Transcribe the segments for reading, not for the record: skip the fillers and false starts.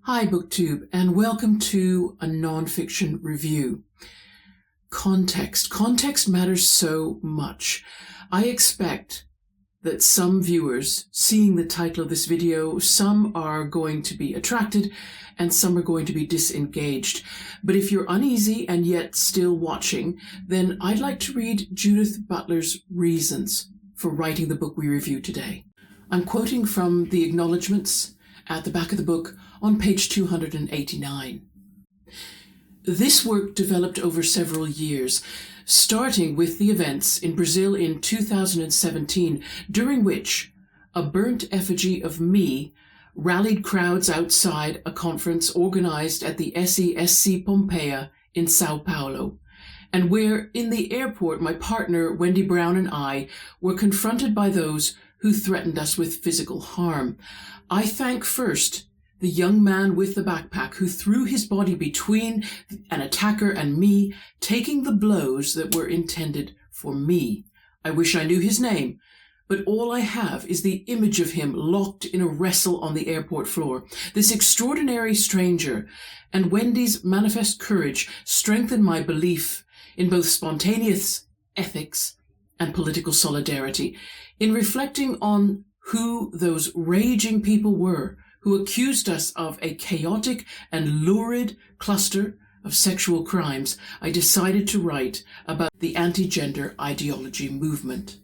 Hi BookTube, and welcome to a non-fiction review. Context. Context matters so much. I expect that some viewers, seeing the title of this video, some are going to be attracted and some are going to be disengaged. But if you're uneasy and yet still watching, then I'd like to read Judith Butler's reasons for writing the book we review today. I'm quoting from the acknowledgements at the back of the book on page 289. This work developed over several years, starting with the events in Brazil in 2017, during which a burnt effigy of me rallied crowds outside a conference organized at the SESC Pompeia in Sao Paulo, and where in the airport my partner Wendy Brown and I were confronted by those who threatened us with physical harm. I thank first the young man with the backpack who threw his body between an attacker and me, taking the blows that were intended for me. I wish I knew his name, but all I have is the image of him locked in a wrestle on the airport floor. This extraordinary stranger and Wendy's manifest courage strengthened my belief in both spontaneous ethics and political solidarity. In reflecting on who those raging people were who accused us of a chaotic and lurid cluster of sexual crimes, I decided to write about the anti-gender ideology movement.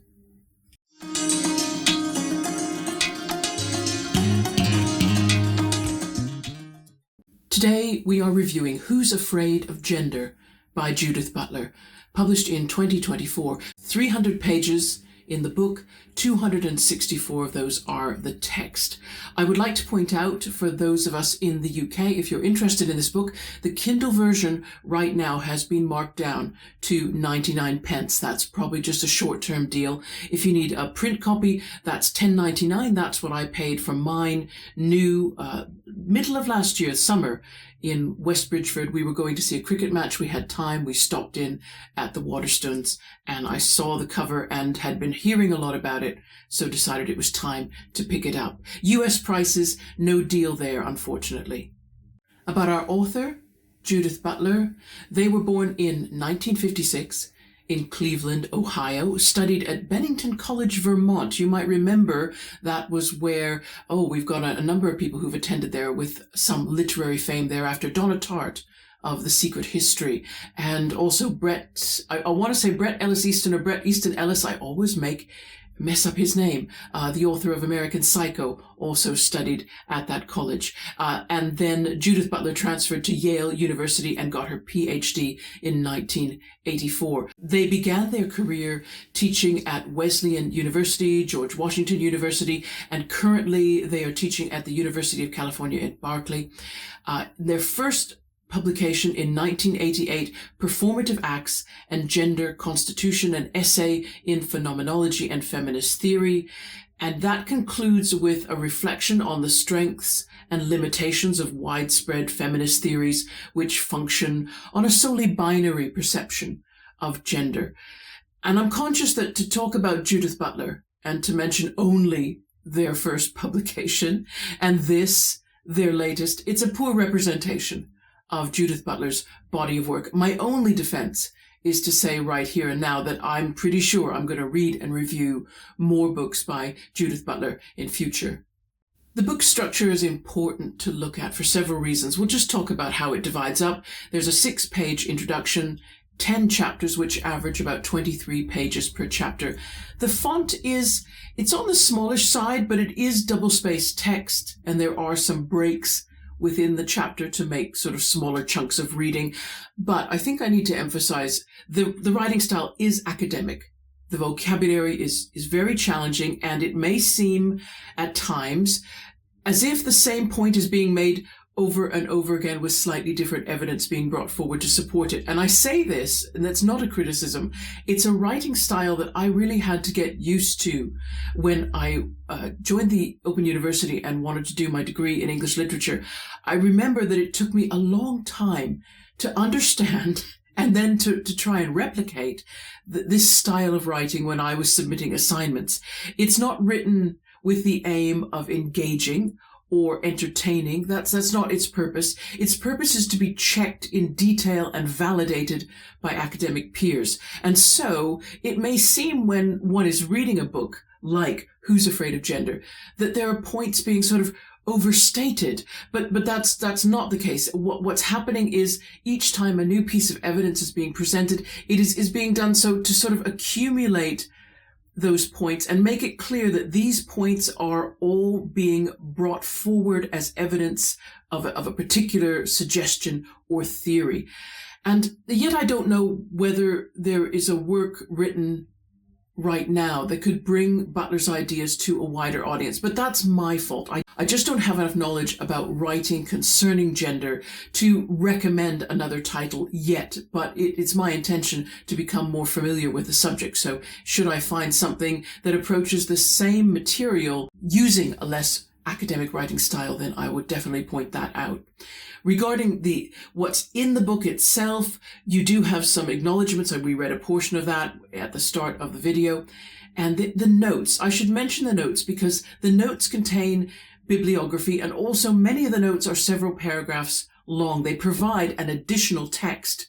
Today we are reviewing Who's Afraid of Gender by Judith Butler, published in 2024. 300 pages in the book, 264 of those are the text. I would like to point out, for those of us in the UK, if you're interested in this book, the Kindle version right now has been marked down to 99 pence. That's probably just a short-term deal. If you need a print copy, that's $10.99. That's what I paid for mine new middle of last year, summer, in West Bridgford. We were going to see a cricket match. We had time. We stopped in at the Waterstones and I saw the cover and had been hearing a lot about it, so decided it was time to pick it up. US prices, no deal there, unfortunately. About our author, Judith Butler, they were born in 1956 in Cleveland, Ohio, studied at Bennington College, Vermont. You might remember that was where, we've got a number of people who've attended there with some literary fame thereafter. Donna Tartt of The Secret History, and also Brett, I want to say Brett Ellis Easton or Bret Easton Ellis, I always mess up his name, the author of American Psycho, also studied at that college. And then Judith Butler transferred to Yale University and got her PhD in 1984. They began their career teaching at Wesleyan University, George Washington University, and currently they are teaching at the University of California at Berkeley. Their first publication in 1988, Performative Acts and Gender Constitution, an essay in phenomenology and feminist theory. And that concludes with a reflection on the strengths and limitations of widespread feminist theories which function on a solely binary perception of gender. And I'm conscious that to talk about Judith Butler and to mention only their first publication and this, their latest, it's a poor representation of Judith Butler's body of work. My only defense is to say right here and now that I'm pretty sure I'm going to read and review more books by Judith Butler in future. The book structure is important to look at for several reasons. We'll just talk about how it divides up. There's a 6-page introduction, 10 chapters, which average about 23 pages per chapter. The font it's on the smallish side, but it is double-spaced text, and there are some breaks within the chapter to make sort of smaller chunks of reading. But I think I need to emphasize the writing style is academic. The vocabulary is very challenging, and it may seem at times as if the same point is being made over and over again with slightly different evidence being brought forward to support it. And I say this, and that's not a criticism, it's a writing style that I really had to get used to when I joined the Open University and wanted to do my degree in English literature. I remember that it took me a long time to understand and then to try and replicate this style of writing when I was submitting assignments. It's not written with the aim of engaging or entertaining. That's not its purpose. Its purpose is to be checked in detail and validated by academic peers. And so it may seem when one is reading a book like Who's Afraid of Gender that there are points being sort of overstated, but that's not the case. What's happening is each time a new piece of evidence is being presented, it is being done so to sort of accumulate those points and make it clear that these points are all being brought forward as evidence of a particular suggestion or theory. And yet I don't know whether there is a work written right now that could bring Butler's ideas to a wider audience, but that's my fault. I just don't have enough knowledge about writing concerning gender to recommend another title yet, but it's my intention to become more familiar with the subject. So should I find something that approaches the same material using a less academic writing style, then I would definitely point that out. Regarding what's in the book itself, you do have some acknowledgements, and we read a portion of that at the start of the video. And the notes, I should mention the notes because the notes contain bibliography, and also many of the notes are several paragraphs long. They provide an additional text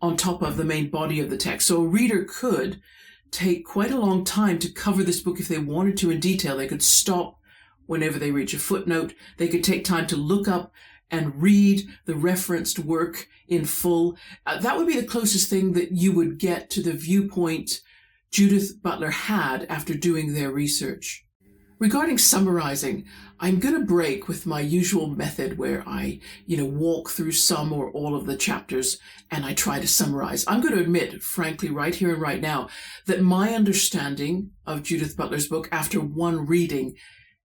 on top of the main body of the text. So a reader could take quite a long time to cover this book if they wanted to in detail. They could stop whenever they reach a footnote. They could take time to look up and read the referenced work in full. That would be the closest thing that you would get to the viewpoint Judith Butler had after doing their research. Regarding summarizing, I'm going to break with my usual method where I, walk through some or all of the chapters and I try to summarize. I'm going to admit, frankly, right here and right now, that my understanding of Judith Butler's book after one reading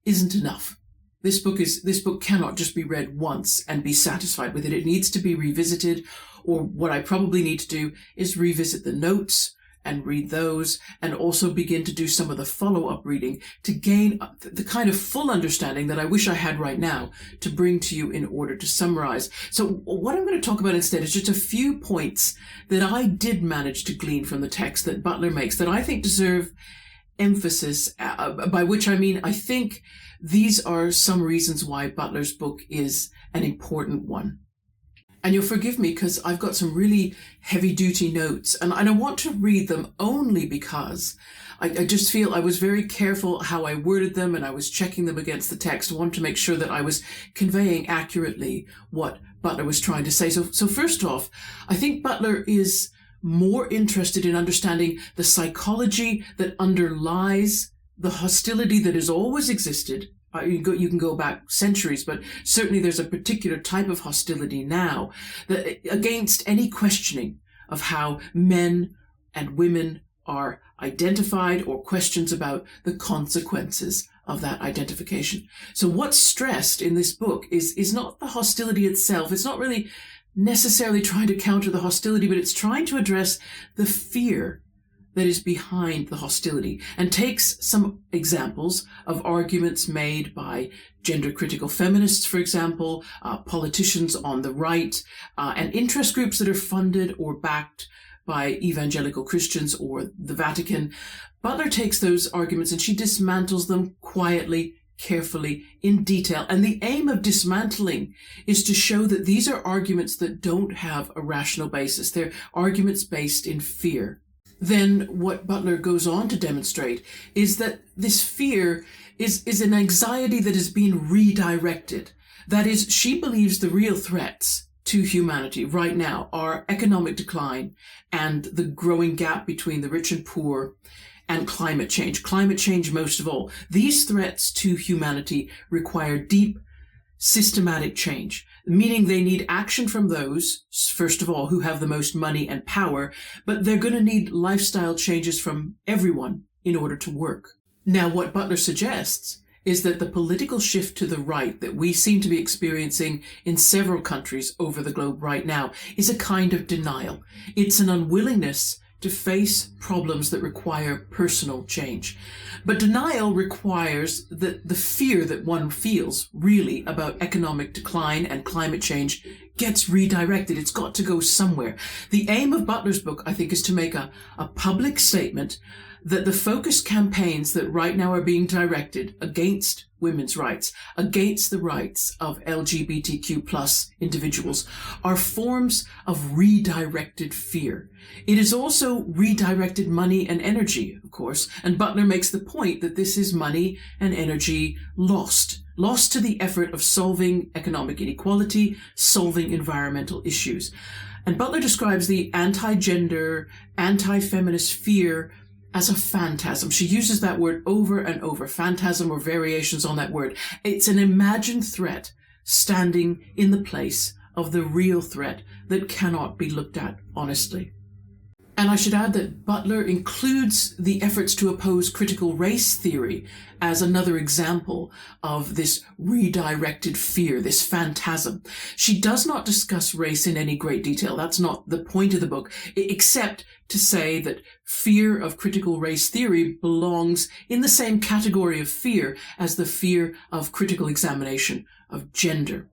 isn't enough. This book cannot just be read once and be satisfied with it. It needs to be revisited, or what I probably need to do is revisit the notes and read those, and also begin to do some of the follow-up reading to gain the kind of full understanding that I wish I had right now to bring to you in order to summarize. So what I'm going to talk about instead is just a few points that I did manage to glean from the text that Butler makes that I think deserve emphasis, by which I mean I think these are some reasons why Butler's book is an important one. And you'll forgive me because I've got some really heavy-duty notes, and I want to read them only because I just feel I was very careful how I worded them, and I was checking them against the text. I wanted to make sure that I was conveying accurately what Butler was trying to say. So first off, I think Butler is more interested in understanding the psychology that underlies the hostility that has always existed. You can go back centuries, but certainly there's a particular type of hostility now that against any questioning of how men and women are identified or questions about the consequences of that identification. So what's stressed in this book is not the hostility itself. It's not really necessarily trying to counter the hostility, but it's trying to address the fear that is behind the hostility, and takes some examples of arguments made by gender-critical feminists, for example, politicians on the right, and interest groups that are funded or backed by evangelical Christians or the Vatican. Butler takes those arguments and she dismantles them quietly, carefully, in detail. And the aim of dismantling is to show that these are arguments that don't have a rational basis. They're arguments based in fear. Then what Butler goes on to demonstrate is that this fear is an anxiety that is being redirected. That is, she believes the real threats to humanity right now are economic decline and the growing gap between the rich and poor, and climate change. Climate change most of all. These threats to humanity require deep, systematic change, meaning they need action from those, first of all, who have the most money and power, but they're going to need lifestyle changes from everyone in order to work. Now, what Butler suggests is that the political shift to the right that we seem to be experiencing in several countries over the globe right now is a kind of denial. It's an unwillingness to face problems that require personal change. But denial requires that the fear that one feels really about economic decline and climate change gets redirected. It's got to go somewhere. The aim of Butler's book, I think, is to make a public statement that the focused campaigns that right now are being directed against women's rights, against the rights of LGBTQ plus individuals, are forms of redirected fear. It is also redirected money and energy, of course, and Butler makes the point that this is money and energy lost to the effort of solving economic inequality, solving environmental issues. And Butler describes the anti-gender, anti-feminist fear as a phantasm. She uses that word over and over, phantasm or variations on that word. It's an imagined threat standing in the place of the real threat that cannot be looked at honestly. And I should add that Butler includes the efforts to oppose critical race theory as another example of this redirected fear, this phantasm. She does not discuss race in any great detail. That's not the point of the book, except to say that fear of critical race theory belongs in the same category of fear as the fear of critical examination of gender.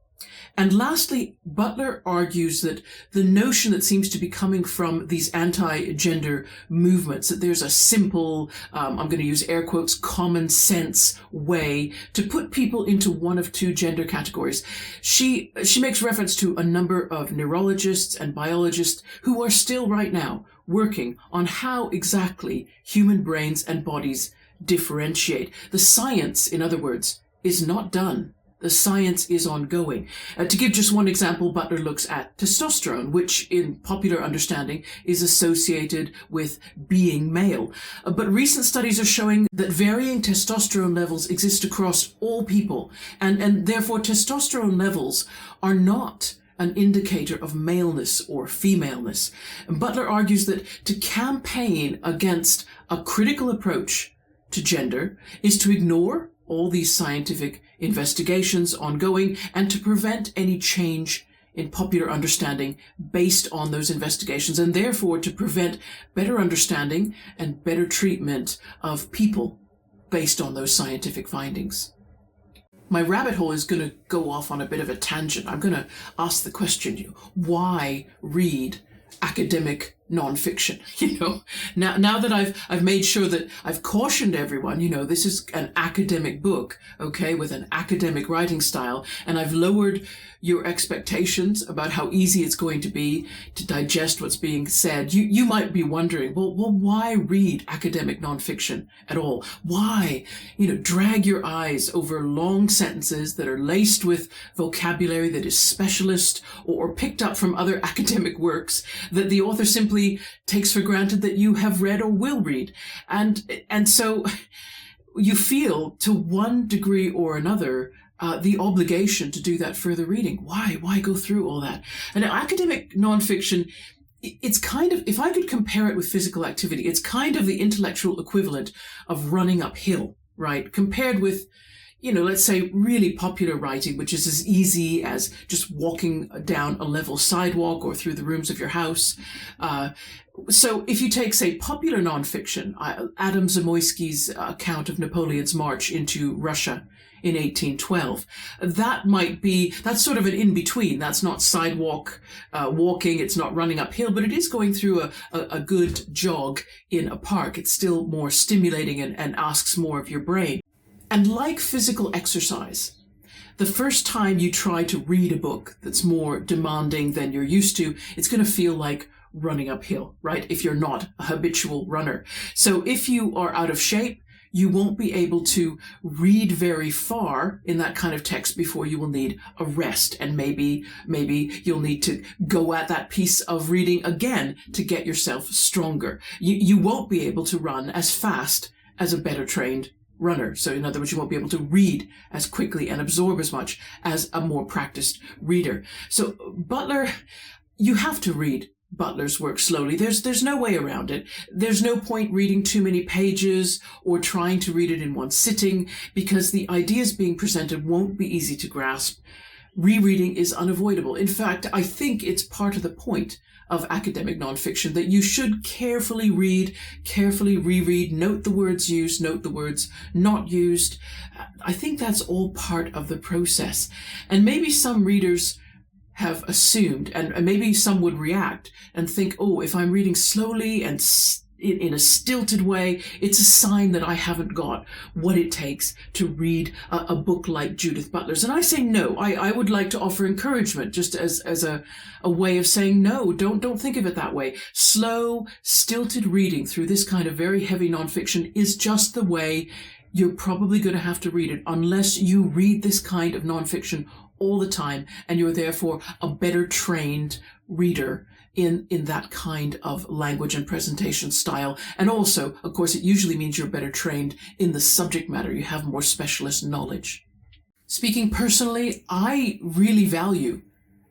And lastly, Butler argues that the notion that seems to be coming from these anti-gender movements, that there's a simple, I'm going to use air quotes, common sense way to put people into one of two gender categories. She makes reference to a number of neurologists and biologists who are still right now working on how exactly human brains and bodies differentiate. The science, in other words, is not done. The science is ongoing. To give just one example, Butler looks at testosterone, which in popular understanding is associated with being male. But recent studies are showing that varying testosterone levels exist across all people, and therefore testosterone levels are not an indicator of maleness or femaleness. And Butler argues that to campaign against a critical approach to gender is to ignore all these scientific investigations ongoing and to prevent any change in popular understanding based on those investigations, and therefore to prevent better understanding and better treatment of people based on those scientific findings. My rabbit hole is going to go off on a bit of a tangent. I'm going to ask the question, why read academic nonfiction? Now that I've made sure that I've cautioned everyone, this is an academic book, okay, with an academic writing style, and I've lowered your expectations about how easy it's going to be to digest what's being said. You might be wondering, well, why read academic nonfiction at all? Why, drag your eyes over long sentences that are laced with vocabulary that is specialist or picked up from other academic works that the author simply takes for granted that you have read or will read. And so you feel, to one degree or another, the obligation to do that further reading. Why go through all that? And academic nonfiction, it's kind of, if I could compare it with physical activity, it's kind of the intellectual equivalent of running uphill, right? Compared with, let's say really popular writing, which is as easy as just walking down a level sidewalk or through the rooms of your house. So if you take, say, popular nonfiction, Adam Zamoyski's account of Napoleon's march into Russia in 1812, that's sort of an in-between. That's not sidewalk walking, it's not running uphill, but it is going through a good jog in a park. It's still more stimulating and asks more of your brain. And like physical exercise, the first time you try to read a book that's more demanding than you're used to, it's going to feel like running uphill, right? If you're not a habitual runner. So if you are out of shape, you won't be able to read very far in that kind of text before you will need a rest. And maybe you'll need to go at that piece of reading again to get yourself stronger. You won't be able to run as fast as a better trained runner. So in other words, you won't be able to read as quickly and absorb as much as a more practiced reader. So Butler, you have to read Butler's work slowly. There's no way around it. There's no point reading too many pages or trying to read it in one sitting, because the ideas being presented won't be easy to grasp. Rereading is unavoidable. In fact, I think it's part of the point of academic nonfiction that you should carefully read, carefully reread, note the words used, note the words not used. I think that's all part of the process. And maybe some readers have assumed, and maybe some would react and think, oh, if I'm reading slowly and in a stilted way, it's a sign that I haven't got what it takes to read a book like Judith Butler's. And I say no. I would like to offer encouragement, just as a way of saying no. Don't think of it that way. Slow, stilted reading through this kind of very heavy nonfiction is just the way you're probably going to have to read it, unless you read this kind of nonfiction all the time and you're therefore a better trained reader in that kind of language and presentation style. And also, of course, it usually means you're better trained in the subject matter. You have more specialist knowledge. Speaking personally, I really value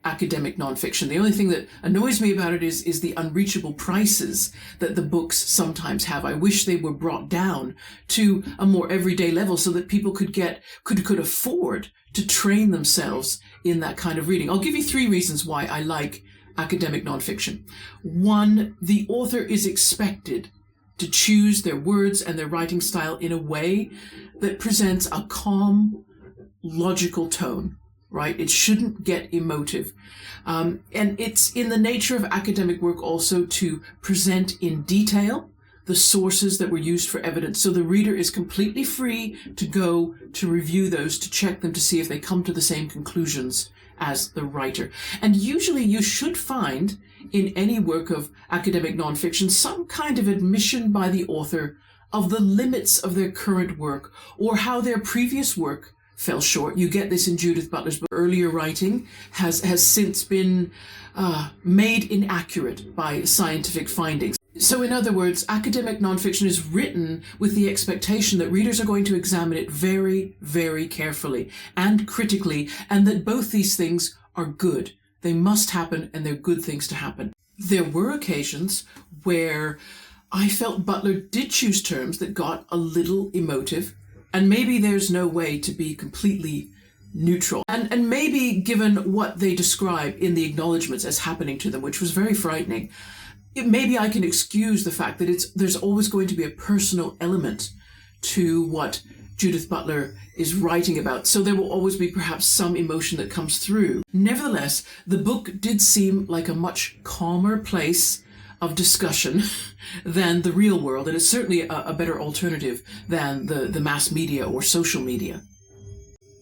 academic nonfiction. The only thing that annoys me about it is the unreachable prices that the books sometimes have. I wish they were brought down to a more everyday level so that people could afford to train themselves in that kind of reading. I'll give you 3 reasons why I like academic nonfiction. 1, the author is expected to choose their words and their writing style in a way that presents a calm, logical tone, right? It shouldn't get emotive. And it's in the nature of academic work also to present in detail the sources that were used for evidence, so the reader is completely free to go to review those, to check them, to see if they come to the same conclusions as the writer. And usually you should find in any work of academic nonfiction some kind of admission by the author of the limits of their current work or how their previous work fell short. You get this in Judith Butler's book. Earlier writing has since been made inaccurate by scientific findings. So in other words, academic nonfiction is written with the expectation that readers are going to examine it very, very carefully and critically, and that both these things are good. They must happen, and they're good things to happen. There were occasions where I felt Butler did choose terms that got a little emotive, and maybe there's no way to be completely neutral. And maybe given what they describe in the acknowledgements as happening to them, which was very frightening, maybe I can excuse the fact that there's always going to be a personal element to what Judith Butler is writing about. So there will always be perhaps some emotion that comes through. Nevertheless, the book did seem like a much calmer place of discussion than the real world, and it's certainly a better alternative than the mass media or social media.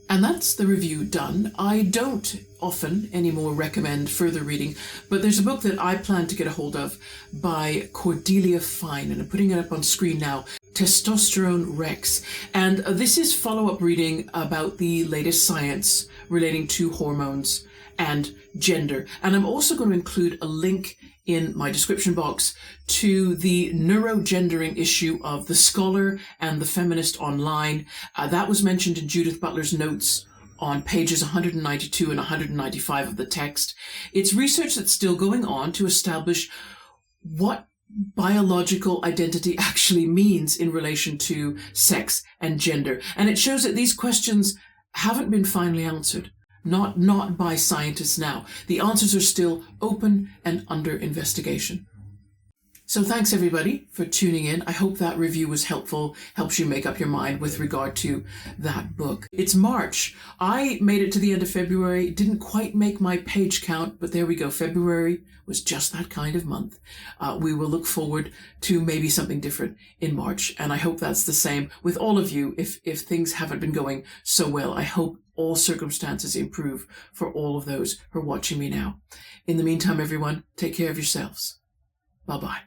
And that's the review done. I don't often anymore recommend further reading, but there's a book that I plan to get a hold of by Cordelia Fine, and I'm putting it up on screen now, Testosterone Rex. And this is follow-up reading about the latest science relating to hormones and gender. And I'm also going to include a link in my description box to the Neurogendering issue of The Scholar and the Feminist Online. That was mentioned in Judith Butler's notes on pages 192 and 195 of the text. It's research that's still going on to establish what biological identity actually means in relation to sex and gender. And it shows that these questions haven't been finally answered. Not by scientists now. The answers are still open and under investigation. So thanks everybody for tuning in. I hope that review was helpful, helps you make up your mind with regard to that book. It's March. I made it to the end of February, didn't quite make my page count, but there we go. February was just that kind of month. We will look forward to maybe something different in March, and I hope that's the same with all of you. If things haven't been going so well, I hope all circumstances improve for all of those who are watching me now. In the meantime, everyone, take care of yourselves. Bye-bye.